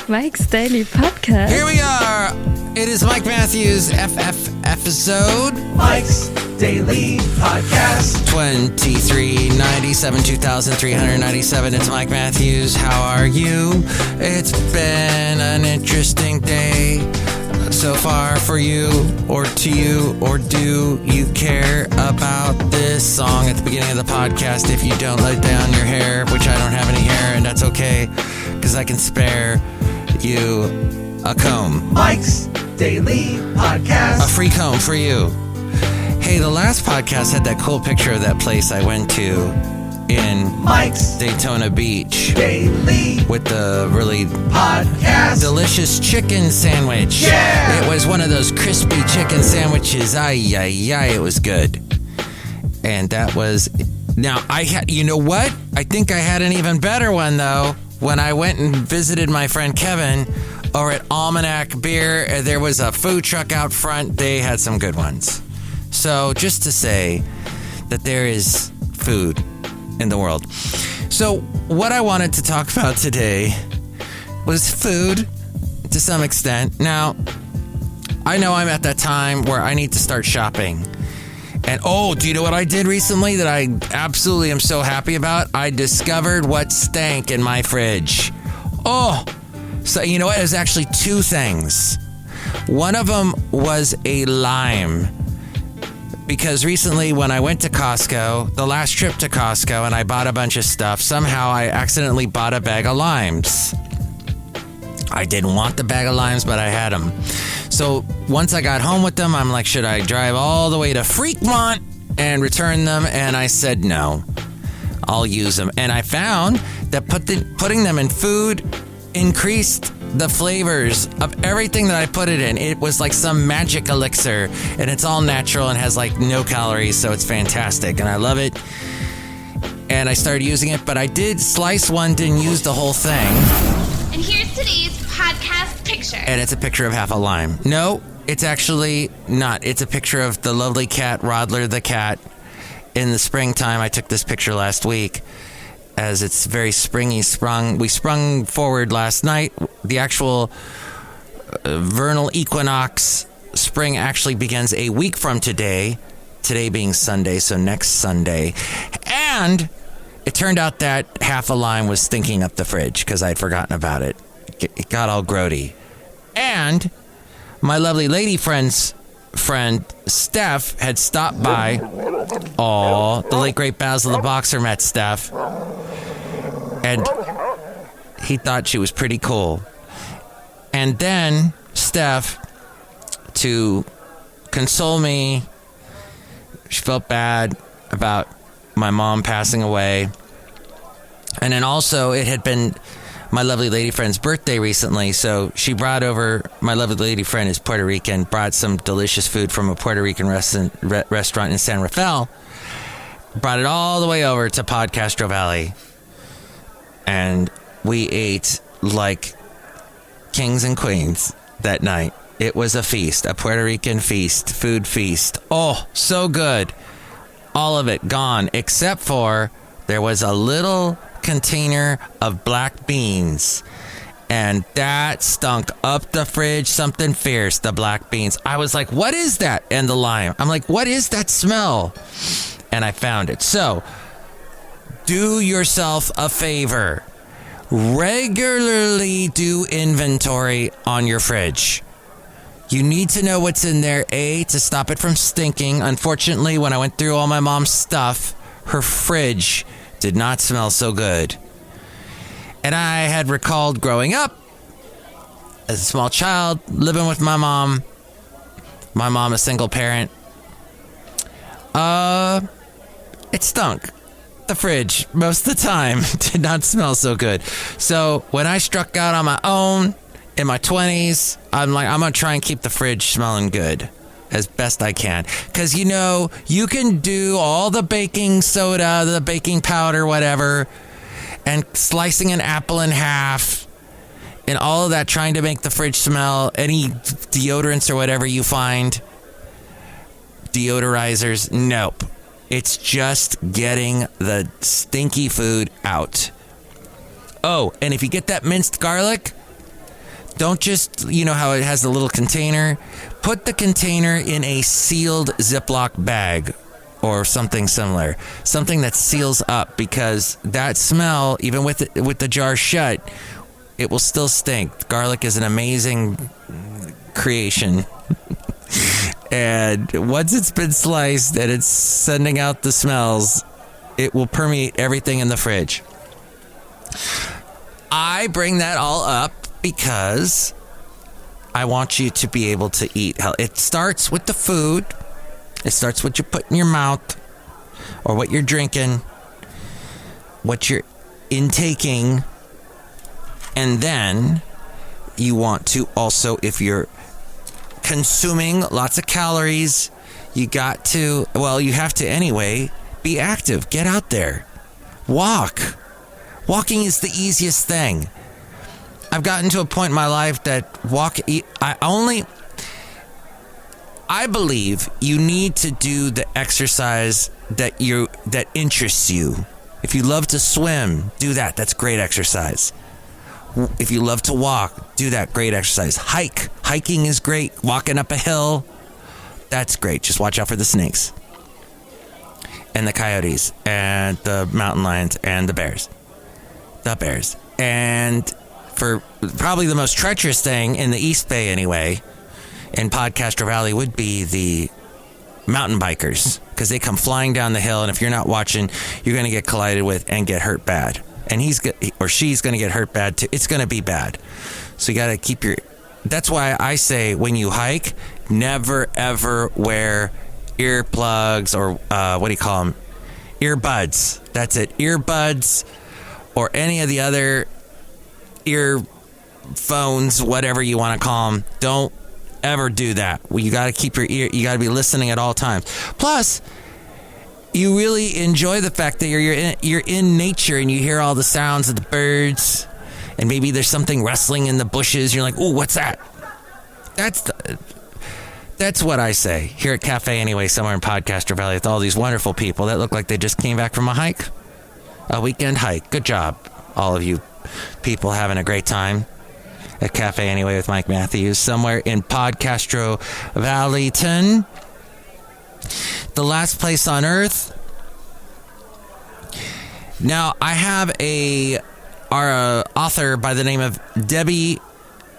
Mike's Daily Podcast. Here we are. It is Mike Matthews' FF episode. Mike's Daily Podcast. 2397, 2397. It's Mike Matthews. How are you? It's been an interesting day so far for you, or to you, or do you care about this song at the beginning of the podcast? If you don't, let down your hair, which I don't have any hair, and that's okay, because I can spare you a comb. Mike's Daily Podcast. A free comb for you. Hey, the last podcast had that cool picture of that place I went to in Mike's Daytona Beach Daily with the really Podcast. delicious chicken sandwich. Yeah! It was one of those crispy chicken sandwiches. It was good. And that was... Now, you know what? I think I had an even better one, though. When I went and visited my friend Kevin over at Almanac Beer, there was a food truck out front. They had some good ones. So, just to say that there is food in the world. So, what I wanted to talk about today was food to some extent. Now, I know I'm at that time where I need to start shopping. And do you know what I did recently that I absolutely am so happy about? I discovered what stank in my fridge. So you know what? It was actually two things. One of them was a lime. Because recently when I went to Costco, the last trip to Costco, and I bought a bunch of stuff, somehow I accidentally bought a bag of limes. I didn't want the bag of limes, but I had them. So once I got home with them, I'm like, should I drive all the way to Fremont and return them? And I said, no, I'll use them. And I found that putting them in food increased the flavors of everything that I put it in. It was like some magic elixir, and it's all natural and has like no calories, so it's fantastic, and I love it. And I started using it, but I did slice one, didn't use the whole thing. And here's today's podcast picture. And it's a picture of half a lime. No, it's actually not. It's a picture of the lovely cat, Rodler the cat. In the springtime, I took this picture last week, as it's very springy. We sprung forward last night. The actual vernal equinox, spring actually begins a week from today. Today being Sunday, so next Sunday. And it turned out that half a lime was stinking up the fridge because I'd forgotten about it. It got all grody. And my lovely lady friend Steph had stopped by. The late great Basil the Boxer met Steph. And he thought she was pretty cool. And then Steph, to console me, she felt bad about my mom passing away. And then also it had been my lovely lady friend's birthday recently, so she brought over, my lovely lady friend is Puerto Rican, brought some delicious food from a Puerto Rican restaurant in San Rafael, brought it all the way over to Podcastro Valley, and we ate like kings and queens that night. It was a feast, a Puerto Rican feast, food feast. Oh, so good. All of it gone, except for there was a little container of black beans, and that stunk up the fridge, something fierce, the black beans. I was like, what is that? And the lime. I'm like, what is that smell? And I found it. So, do yourself a favor. Regularly do inventory on your fridge. You need to know what's in there, to stop it from stinking. Unfortunately, when I went through all my mom's stuff, her fridge did not smell so good. And I had recalled growing up as a small child, living with my mom. My mom, a single parent. It stunk. The fridge, most of the time, did not smell so good. So when I struck out on my own in my 20s, I'm like, I'm going to try and keep the fridge smelling good as best I can. Because, you can do all the baking soda, the baking powder, whatever, and slicing an apple in half, and all of that, trying to make the fridge smell, any deodorants or whatever you find, deodorizers, nope. It's just getting the stinky food out. Oh, and if you get that minced garlic, Don't just, you know how it has the little container? Put the container in a sealed Ziploc bag or something similar. Something that seals up, because that smell, even with the jar shut, it will still stink. Garlic is an amazing creation. And once it's been sliced and it's sending out the smells, it will permeate everything in the fridge. I bring that all up because I want you to be able to eat. It starts with the food. It starts with what you put in your mouth, or what you're drinking, what you're intaking. And then you want to also, if you're consuming lots of calories, you have to anyway, be active. Get out there. Walk. Walking is the easiest thing. I've gotten to a point in my life that I believe you need to do the exercise that interests you. If you love to swim, do that. That's great exercise. If you love to walk, do that. Great exercise. Hiking is great. Walking up a hill, that's great. Just watch out for the snakes and the coyotes and the mountain lions and the bears. And for probably the most treacherous thing in the East Bay anyway, in Podcastro Valley, would be the mountain bikers, because they come flying down the hill, and if you're not watching, you're going to get collided with and get hurt bad. And he's or she's going to get hurt bad too. It's going to be bad. So you got to keep that's why I say, when you hike, never ever wear earplugs, or what do you call them? Earbuds. That's it. Earbuds, or any of the other earphones, whatever you want to call them. Don't ever do that. You got to keep you got to be listening at all times. Plus, you really enjoy the fact that you're in nature, and you hear all the sounds of the birds, and maybe there's something rustling in the bushes. You're like, "Ooh, what's that?" That's what I say here at Cafe Anyway, somewhere in Podcastro Valley, with all these wonderful people that look like they just came back from a weekend hike. Good job, all of you people, having a great time at Cafe Anyway with Mike Matthews, somewhere in Podcastro Valley, the last place on earth. Now, I have our author by the name of Debbie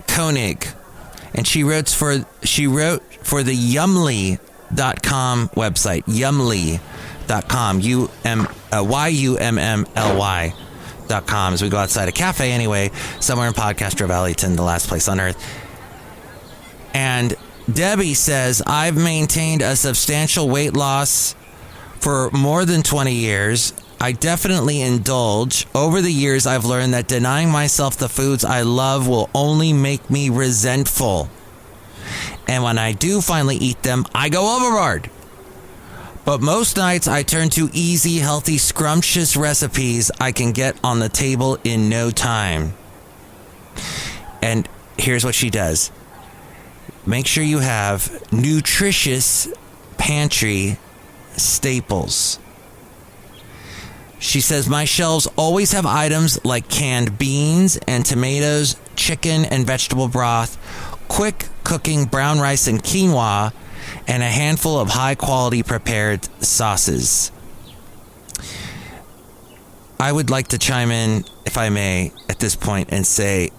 Koenig, and she wrote for the Yummly.com website, Yummly.com, YUMMLY.com, as we go outside a Cafe Anyway, somewhere in Podcastro Valley, the last place on earth. And Debbie says, I've maintained a substantial weight loss for more than 20 years. I definitely indulge. Over the years, I've learned that denying myself the foods I love will only make me resentful. And when I do finally eat them, I go overboard. But most nights, I turn to easy, healthy, scrumptious recipes I can get on the table in no time. And here's what she does. Make sure you have nutritious pantry staples. She says, my shelves always have items like canned beans and tomatoes, chicken and vegetable broth, quick cooking brown rice and quinoa, and a handful of high-quality prepared sauces. I would like to chime in, if I may, at this point and say,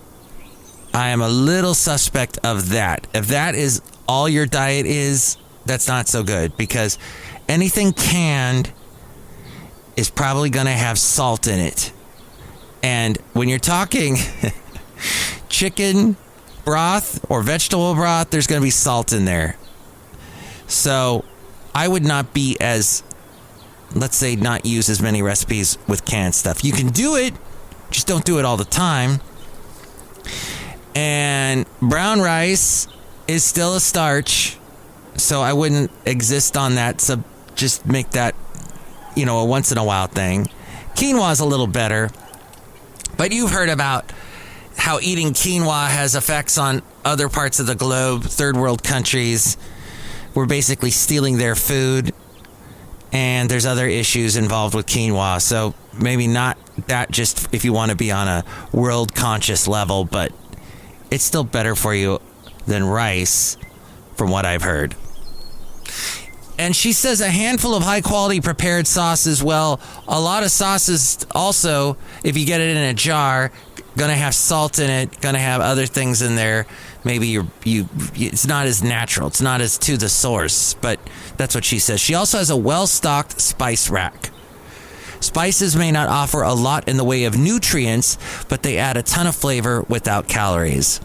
I am a little suspect of that. If that is all your diet is, that's not so good, because anything canned is probably going to have salt in it. And when you're talking chicken broth or vegetable broth, there's going to be salt in there. So I would not be as, let's say, not use as many recipes with canned stuff. You can do it, just don't do it all the time. And brown rice is still a starch, so I wouldn't exist on that. So just make that, a once in a while thing. Quinoa is a little better, but you've heard about how eating quinoa has effects on other parts of the globe, third world countries. We're basically stealing their food, and there's other issues involved with quinoa. So maybe not that, just if you want to be on a world conscious level, but it's still better for you than rice, from what I've heard. And she says a handful of high-quality prepared sauces. Well, a lot of sauces also, if you get it in a jar, going to have salt in it, going to have other things in there. Maybe it's not as natural. It's not as to the source, but that's what she says. She also has a well-stocked spice rack. Spices may not offer a lot in the way of nutrients, but they add a ton of flavor without calories.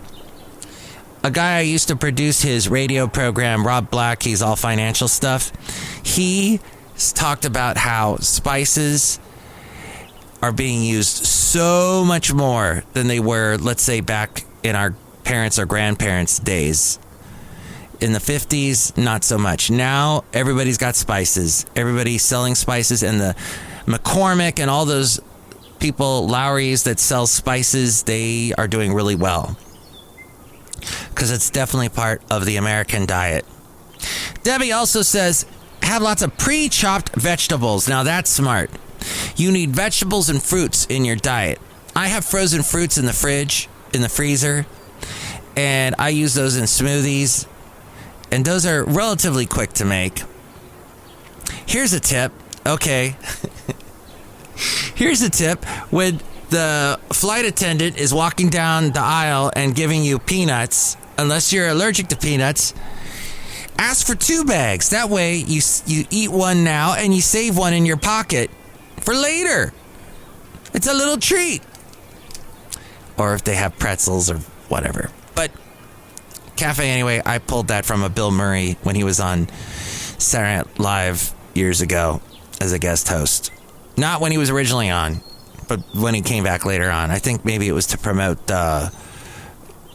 A guy I used to produce his radio program, Rob Black, he's all financial stuff. He talked about how spices are being used so much more than they were, let's say, back in our parents' or grandparents' days. In the 50s, not so much. Now, everybody's got spices. Everybody's selling spices, and the McCormick and all those people, Lowry's, that sell spices, they are doing really well. Because it's definitely part of the American diet. Debbie also says, have lots of pre-chopped vegetables. Now that's smart. You need vegetables and fruits in your diet. I have frozen fruits in the fridge, in the freezer, and I use those in smoothies, and those are relatively quick to make. Here's a tip. Okay. Here's a tip. When the flight attendant is walking down the aisle and giving you peanuts, unless you're allergic to peanuts, ask for 2 bags. That way you eat one now and you save one in your pocket for later. It's a little treat. Or if they have pretzels or whatever. But Cafe Anyway, I pulled that from a Bill Murray when he was on Saturday Night Live years ago as a guest host. Not when he was originally on, but when he came back later on. I think maybe it was to promote,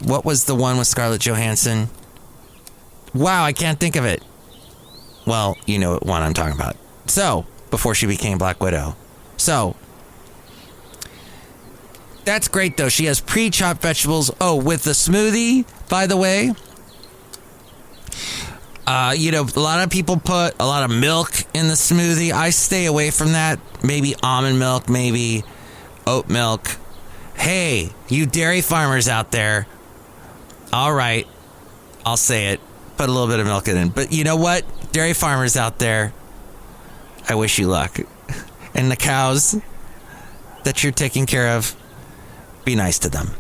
what was the one with Scarlett Johansson? Wow, I can't think of it. Well, you know what one I'm talking about. So, before she became Black Widow. So, that's great though. She has pre-chopped vegetables. Oh, with the smoothie, by the way. A lot of people put a lot of milk in the smoothie. I stay away from that. Maybe almond milk, maybe oat milk. Hey, you dairy farmers out there. All right, I'll say it. Put a little bit of milk in it. But you know what? Dairy farmers out there, I wish you luck. And the cows that you're taking care of, be nice to them.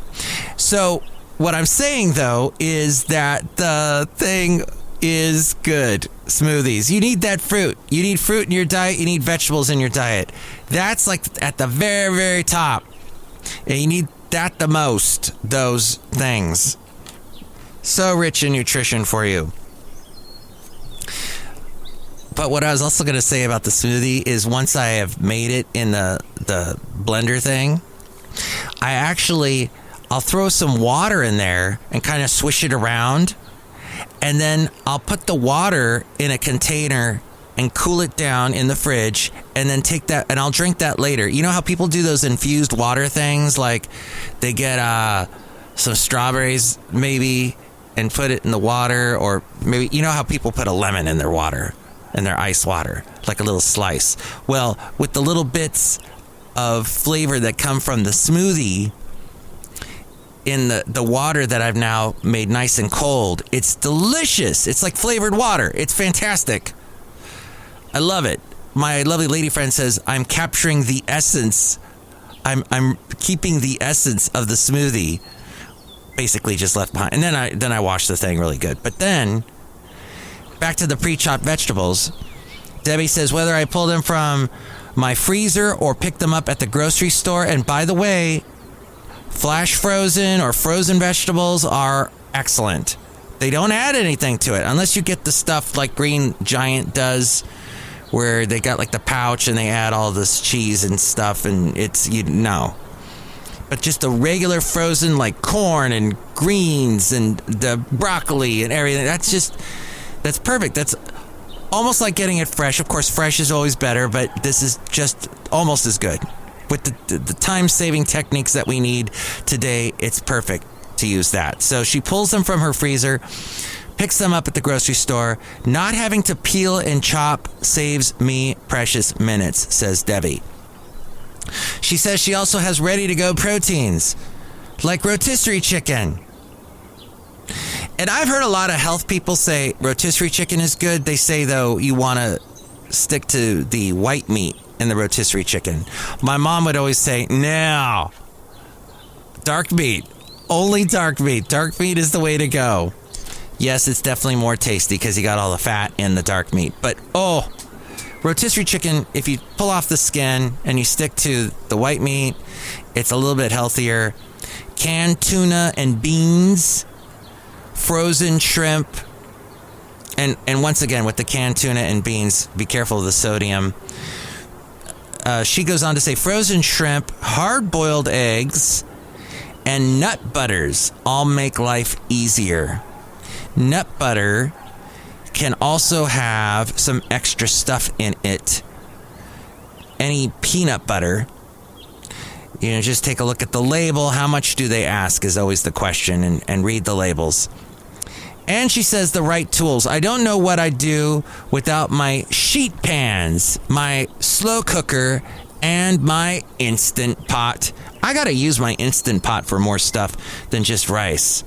So what I'm saying, though, is that the thing is good. Smoothies. You need that fruit. You need fruit in your diet. You need vegetables in your diet. That's like at the very, very top. And you need that the most. Those things. So rich in nutrition for you. But what I was also going to say about the smoothie is once I have made it in the blender thing, I'll throw some water in there and kind of swish it around. And then I'll put the water in a container and cool it down in the fridge and then take that and I'll drink that later. You know how people do those infused water things? Like they get some strawberries maybe and put it in the water, or maybe, you know how people put a lemon in their water, in their ice water, like a little slice. Well, with the little bits of flavor that come from the smoothie in the water that I've now made nice and cold, it's delicious. It's like flavored water. It's fantastic. I love it. My lovely lady friend says I'm capturing the essence. I'm keeping the essence of the smoothie, basically just left behind. And then I wash the thing really good. But then back to the pre-chopped vegetables. Debbie says whether I pull them from my freezer or pick them up at the grocery store. And by the way, flash frozen or frozen vegetables are excellent. They don't add anything to it unless you get the stuff like Green Giant does, where they got like the pouch and they add all this cheese and stuff, and it's, but just the regular frozen like corn and greens and the broccoli and everything, that's perfect. That's almost like getting it fresh. Of course, fresh is always better, but this is just almost as good. With the time-saving techniques that we need today, it's perfect to use that. So she pulls them from her freezer, picks them up at the grocery store. Not having to peel and chop saves me precious minutes, says Debbie. She says she also has ready-to-go proteins, like rotisserie chicken. And I've heard a lot of health people say rotisserie chicken is good. They say, though, you want to stick to the white meat in the rotisserie chicken. My mom would always say, no, dark meat, only dark meat. Dark meat is the way to go. Yes, it's definitely more tasty because you got all the fat in the dark meat. But, rotisserie chicken, if you pull off the skin and you stick to the white meat, it's a little bit healthier. Canned tuna and beans, frozen shrimp, and once again, with the canned tuna and beans, be careful of the sodium. She goes on to say frozen shrimp, hard-boiled eggs, and nut butters all make life easier. Nut butter can also have some extra stuff in it. Any peanut butter, just take a look at the label. How much do they ask is always the question, and read the labels. And she says the right tools. I don't know what I'd do without my sheet pans, my slow cooker, and my Instant Pot. I gotta use my Instant Pot for more stuff than just rice.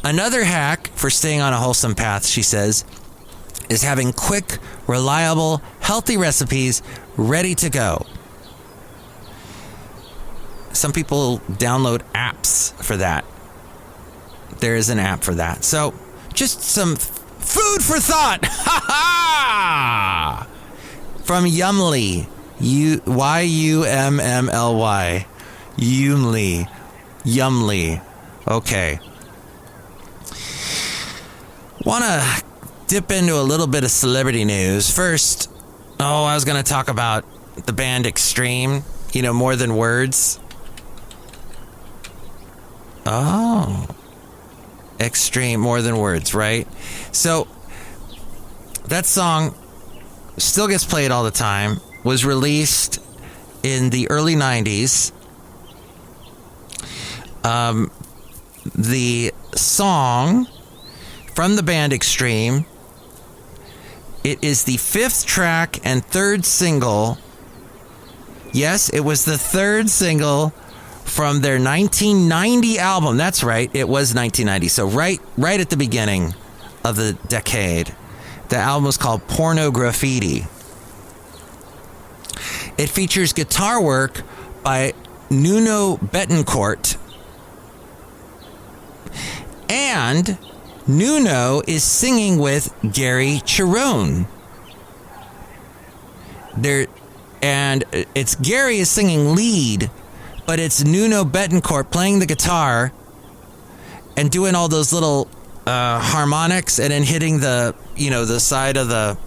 Another hack for staying on a wholesome path, she says, is having quick, reliable, healthy recipes ready to go. Some people download apps for that. There is an app for that. So, just some food for thought. Ha ha! From Yumly. Yummly. Yumly. Okay. Want to dip into a little bit of celebrity news. First, I was going to talk about the band Extreme. More Than Words. Oh. Extreme, More Than Words, right? So, that song still gets played all the time. Was released in the early 90s. The song from the band Extreme, it is the 5th track and 3rd single. Yes, it was the 3rd single from their 1990 album. That's right, it was 1990. So right at the beginning of the decade. The album was called Porno Graffiti. It features guitar work by Nuno Betancourt. And Nuno is singing with Gary Cherone. And it's Gary is singing lead, but it's Nuno Betancourt playing the guitar and doing all those little harmonics and then hitting the side of the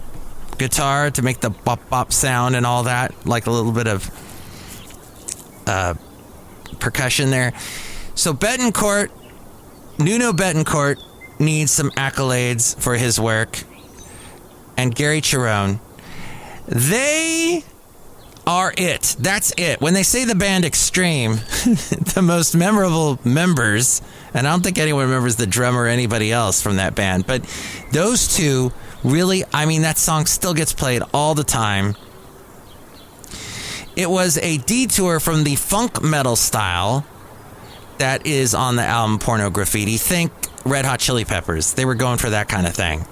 guitar to make the bop bop sound and all that, like a little bit of percussion there. So Nuno Betancourt needs some accolades for his work, and Gary Cherone, they are it. That's it. When they say the band Extreme, the most memorable members, and I don't think anyone remembers the drummer or anybody else from that band, but those two really, that song still gets played all the time. It was a detour from the funk metal style that is on the album Porno Graffiti. Think Red Hot Chili Peppers. They were going for that kind of thing.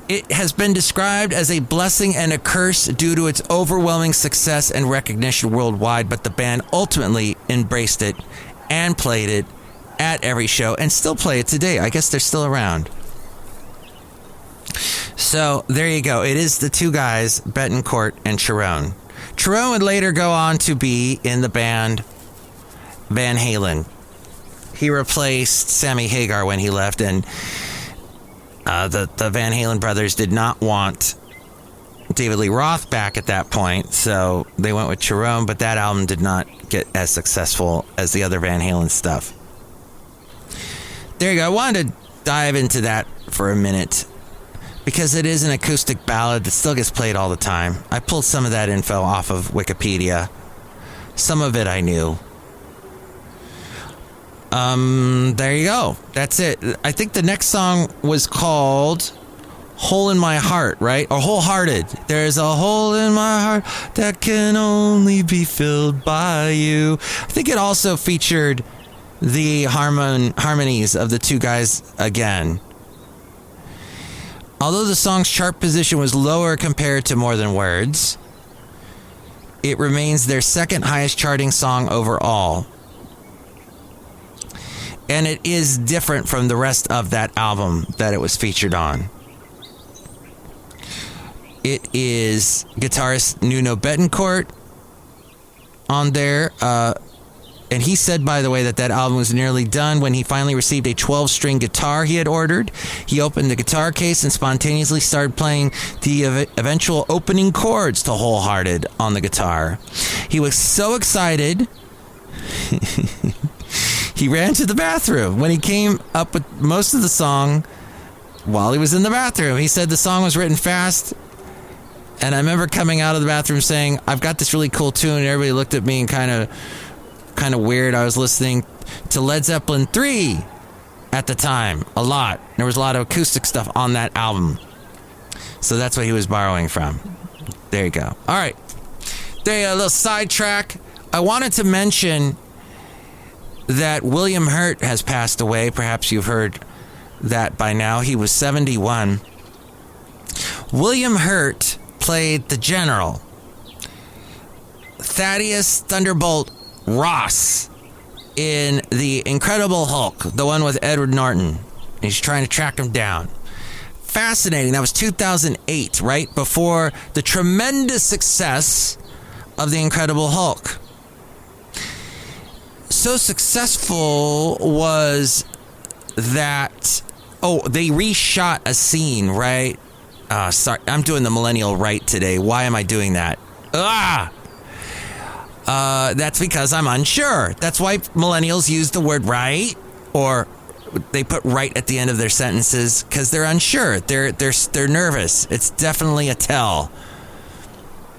It has been described as a blessing and a curse due to its overwhelming success and recognition worldwide, but the band ultimately embraced it and played it at every show and still play it today. I guess they're still around. So there you go. It is the two guys, Betancourt and Cherone. Cherone would later go on to be in the band Van Halen. He replaced Sammy Hagar when he left, and the Van Halen brothers did not want David Lee Roth back at that point, so they went with Cherone, but that album did not get as successful as the other Van Halen stuff. There you go. I wanted to dive into that for a minute because it is an acoustic ballad that still gets played all the time. I pulled some of that info off of Wikipedia. Some of it I knew. There you go. That's it. I think the next song was called Hole in My Heart, right? Or Wholehearted. There's a hole in my heart that can only be filled by you. I think it also featured the harmonies of the two guys again. Although the song's chart position was lower compared to More Than Words, it remains their second highest charting song overall. And it is different from the rest of that album that it was featured on. It is guitarist Nuno Bettencourt on there. And he said, by the way, that album was nearly done when he finally received a 12-string guitar he had ordered. He opened the guitar case and spontaneously started playing the eventual opening chords to Wholehearted on the guitar. He was so excited, he ran to the bathroom. When he came up with most of the song while he was in the bathroom, he said the song was written fast. And I remember coming out of the bathroom saying, I've got this really cool tune. And everybody looked at me and kind of weird. I was listening to Led Zeppelin 3 at the time a lot. There was a lot of acoustic stuff on that album. So that's what he was borrowing from. There you go. All right. There, a little sidetrack. I wanted to mention that William Hurt has passed away. Perhaps you've heard that by now. He was 71. William Hurt played the General, Thaddeus Thunderbolt Ross, in The Incredible Hulk, the one with Edward Norton. He's trying to track him down. Fascinating. That was 2008, right before the tremendous success of The Incredible Hulk. So successful was that, they reshot a scene, right? Sorry, I'm doing the millennial right today. Why am I doing that? That's because I'm unsure. That's why millennials use the word right, or they put right at the end of their sentences, because they're unsure. They're nervous. It's definitely a tell.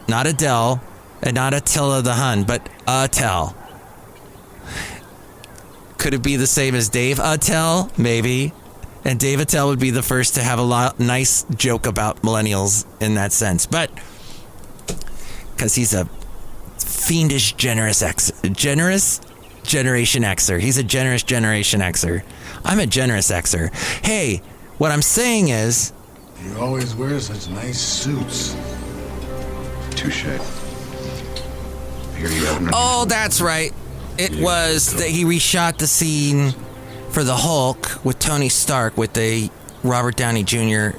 Not Adele, and not Attila the Hun, but a tell. Could it be the same as Dave Attell? Maybe. And Dave Attell would be the first to have a nice joke about millennials in that sense. But because he's a fiendish generation Xer. He's a generous Generation Xer. I'm a generous Xer. Hey, what I'm saying is, you always wear such nice suits. Touche. I hear you have oh, that's right. It was that he reshot the scene for the Hulk with Tony Stark with the Robert Downey Jr.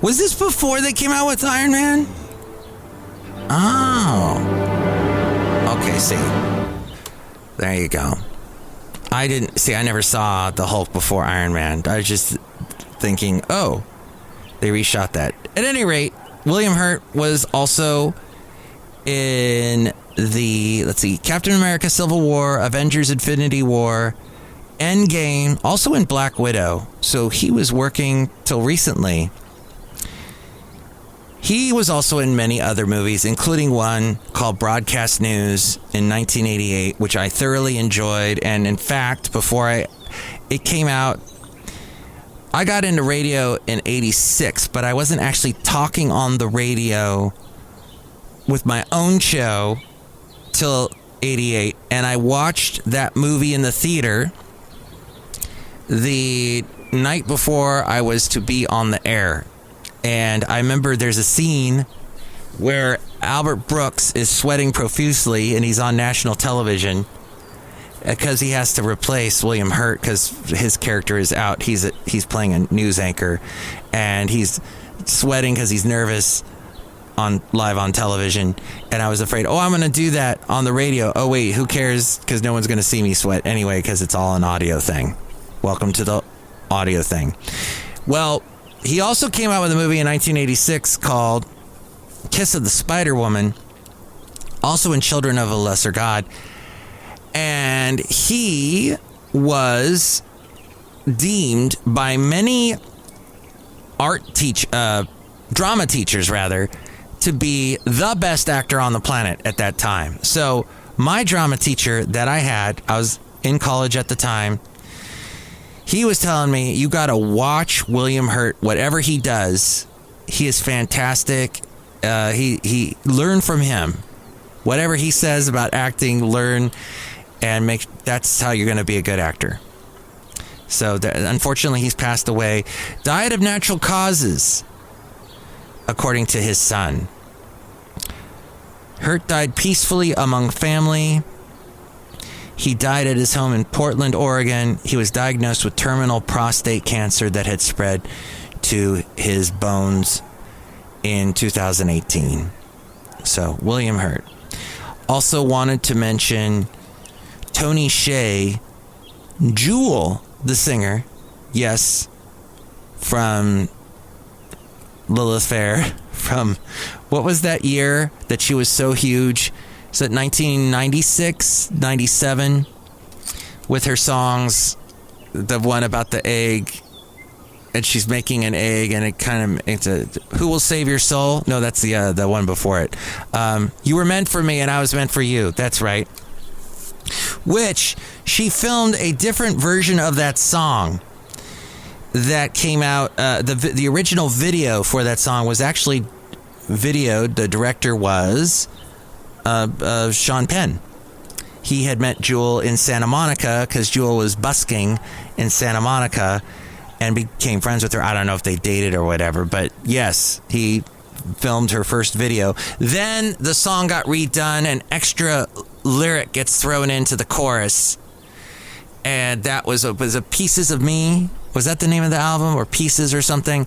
Was this before they came out with Iron Man? Oh. Okay, see. There you go. I never saw the Hulk before Iron Man. I was just thinking, they reshot that. At any rate, William Hurt was also in Captain America Civil War, Avengers Infinity War, Endgame, also in Black Widow. So he was working till recently. He was also in many other movies, including one called Broadcast News in 1988, which I thoroughly enjoyed. And in fact, before it came out, I got into radio in 86, but I wasn't actually talking on the radio with my own show till 88. And I watched that movie in the theater the night before I was to be on the air. And I remember there's a scene where Albert Brooks is sweating profusely and he's on national television because he has to replace William Hurt because his character is out. He's playing a news anchor and he's sweating because he's nervous live on television. And I was afraid, I'm going to do that on the radio. Oh, wait, who cares? Because no one's going to see me sweat anyway because it's all an audio thing. Welcome to the audio thing. Well, he also came out with a movie in 1986 called Kiss of the Spider Woman, also in Children of a Lesser God. And he was deemed by many drama teachers, to be the best actor on the planet at that time. So my drama teacher that I was in college at the time, he was telling me, you got to watch William Hurt, whatever he does. He is fantastic. He learn from him. Whatever he says about acting, learn. and that's how you're going to be a good actor. So unfortunately, he's passed away. Died of natural causes, according to his son. Hurt died peacefully among family. He died at his home in Portland, Oregon. He was diagnosed with terminal prostate cancer that had spread to his bones in 2018. So, William Hurt. Also wanted to mention Tony Hsieh, Jewel, the singer, yes, from Lilith Fair, from what was that year that she was so huge? Is it 1996, 97? With her songs, the one about the egg, and she's making an egg, and it's Who Will Save Your Soul? No, that's the one before it. You Were Meant for Me, and I Was Meant for You. That's right. Which she filmed a different version of that song that came out. The original video for that song was actually videoed. The director was Sean Penn. He had met Jewel in Santa Monica because Jewel was busking in Santa Monica and became friends with her. I don't know if they dated or whatever, but yes, he filmed her first video. Then the song got redone, an extra lyric gets thrown into the chorus, and that was a Pieces of Me. Was that the name of the album, or Pieces or something?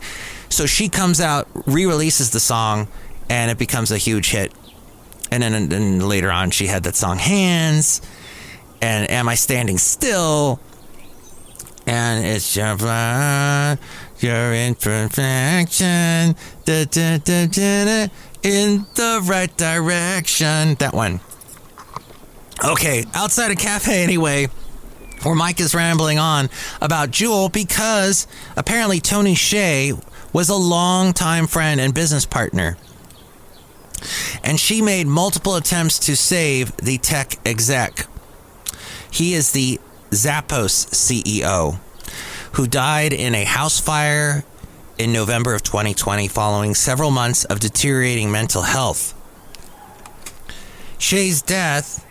So she comes out, re-releases the song, and it becomes a huge hit. And then later on, she had that song Hands, and Am I Standing Still, and It's Your Blood, Your Imperfection, da, da, da, da, da, in the right direction. That one. Okay, outside a cafe anyway, where Mike is rambling on about Jewel, because apparently Tony Hsieh was a longtime friend and business partner. And she made multiple attempts to save the tech exec. He is the Zappos CEO, who died in a house fire in November of 2020 following several months of deteriorating mental health. Hsieh's death,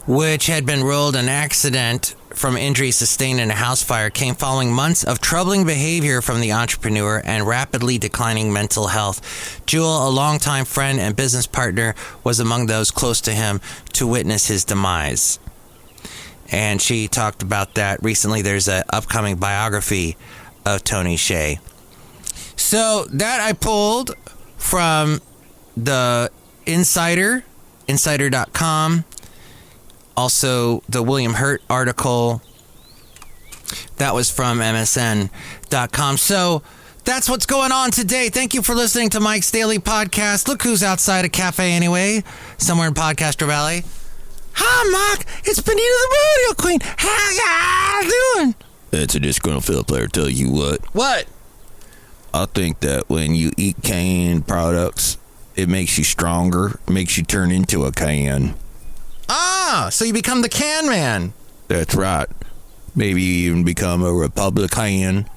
which had been ruled an accident from injuries sustained in a house fire, came following months of troubling behavior from the entrepreneur and rapidly declining mental health. Jewel, a longtime friend and business partner, was among those close to him to witness his demise. And she talked about that recently. There's an upcoming biography of Tony Hsieh. So that I pulled from the Insider, insider.com. Also, the William Hurt article, that was from MSN.com. So that's what's going on today. Thank you for listening to Mike's Daily Podcast. Look who's outside a cafe anyway, somewhere in Podcaster Valley. Hi, Mike. It's Benita the Rodeo Queen. How y'all doing? It's a Disgruntled Fiddle Player. Tell you what. What? I think that when you eat canned products, it makes you stronger, makes you turn into a can. Ah, so you become the can man. That's right. Maybe you even become a Republican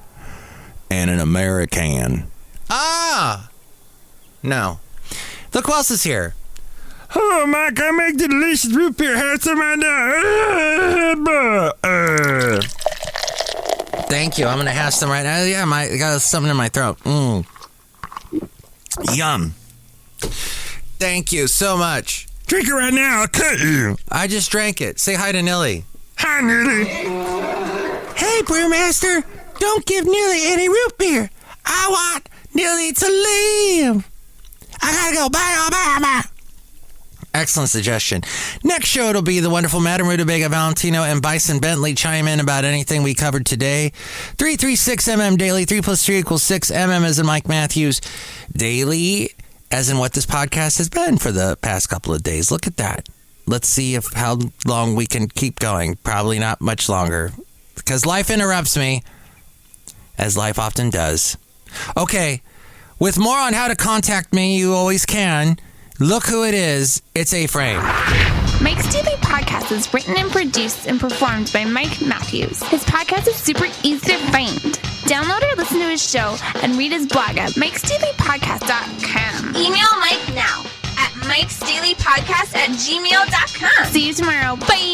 and an American. Ah. No. Look who else is here. Oh, Mike, I make the delicious root beer. Have some right now. Thank you. I'm going to have some right now. Yeah, I got something in my throat. Yum. Thank you so much. Drink it right now. I'll cut you. I just drank it. Say hi to Nilly. Hi, Nilly. Hey, Brewmaster. Don't give Nilly any root beer. I want Nilly to leave. I gotta go. Bye. Excellent suggestion. Next show, it'll be the wonderful Madame Rootabega, Valentino, and Bison Bentley chime in about anything we covered today. 336mm daily. 3 + 3 = 6. MM as in Mike Matthews. Daily as in what this podcast has been for the past couple of days. Look at that. Let's see how long we can keep going. Probably not much longer, because life interrupts me, as life often does. Okay, with more on how to contact me, you always can. Look who it is. It's A-Frame. Mike's Daily Podcast is written and produced and performed by Mike Matthews. His podcast is super easy to find. Download or listen to his show and read his blog at MikesDailyPodcast.com. Email Mike now at MikesDailyPodcast@gmail.com. See you tomorrow. Bye.